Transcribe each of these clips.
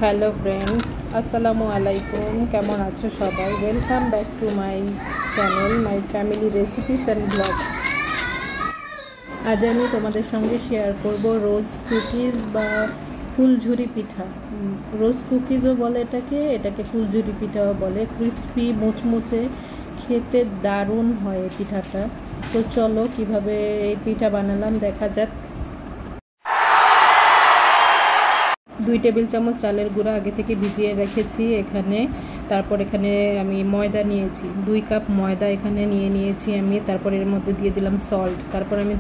Hello friends, আসসালামু আলাইকুম। কেমন আছো সবাই? Welcome back to my channel my family recipes and blog. আজ আমি তোমাদের সঙ্গে শেয়ার করব রোজ কুকিজ বা ফুলঝুরি পিঠা। রোজ কুকিজও বলে এটাকে ফুলঝুরি পিঠাও বলে। ক্রিস্পি মুচমুচে, খেতে দারুণ হয় এই পিঠাটা। তো চলো কিভাবে এই পিঠা বানালাম দেখা যাক। 2 টেবিল চামচ চালের গুঁড়া আগে থেকে ভিজিয়ে রেখেছি এখানে। তারপর এখানে আমি ময়দা নিয়েছি, 2 কাপ ময়দা এখানে নিয়েছি আমি। তারপর এর মধ্যে দিয়ে দিলাম সল্ট। তারপর আমি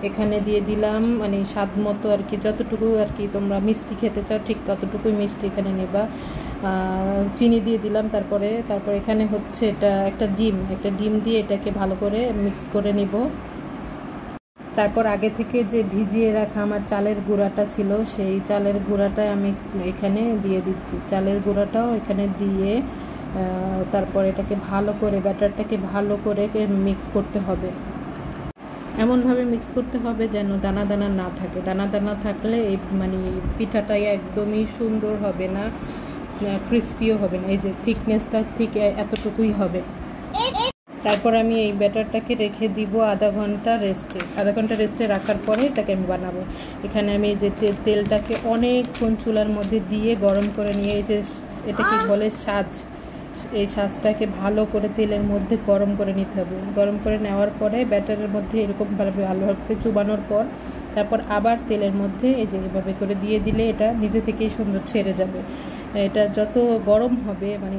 এখানে দিয়ে দিলাম মানে স্বাদ মতো আর কি, যতটুকু আর কি তোমরা মিষ্টি খেতে চাও ঠিক ততটুকুই মিষ্টি এখানে নেবা। চিনি দিয়ে দিলাম। তারপর এখানে হচ্ছে এটা একটা ডিম দিয়ে এটাকে ভালো করে মিক্স করে নিব। তারপর আগে থেকে যে ভিজিয়ে রাখা আমার চালের গুঁড়াটা ছিল, সেই চালের গুঁড়াটা আমি এখানে দিয়ে দিচ্ছি। চালের গুঁড়াটাও এখানে দিয়ে তারপর এটাকে ভালো করে ব্যাটারটাকে ভালো করে মিক্স করতে হবে। এমনভাবে মিক্স করতে হবে যেন দানা দানা না থাকে। দানা দানা থাকলে এই মানে পিঠাটা একদমই সুন্দর হবে না, ক্রিস্পিও হবে না। এই যে থিকনেসটা ঠিক এতটুকুই হবে। তারপর আমি এই ব্যাটারটাকে রেখে দিব আধা ঘন্টা রেস্টে রাখার পরে এটাকে আমি বানাবো। এখানে আমি যে তেলটাকে অনেকক্ষণ চুলার মধ্যে দিয়ে গরম করে নিয়ে, এই যে এটাকে বলে সাজ, এই সাজটাকে ভালো করে তেলের মধ্যে গরম করে নিতে হবে। গরম করে নেওয়ার পরে ব্যাটারের মধ্যে এরকমভাবে ভালোভাবে চুবানোর পর তারপর আবার তেলের মধ্যে এই যে এভাবে করে দিয়ে দিলে এটা নিজে থেকেই সুন্দর ছেড়ে যাবে। এটা যত গরম হবে মানে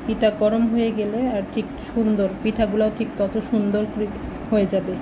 পিঠা গরম হয়ে গেলে আর ঠিক সুন্দর পিঠাগুলোও ঠিক তত সুন্দর হয়ে যাবে।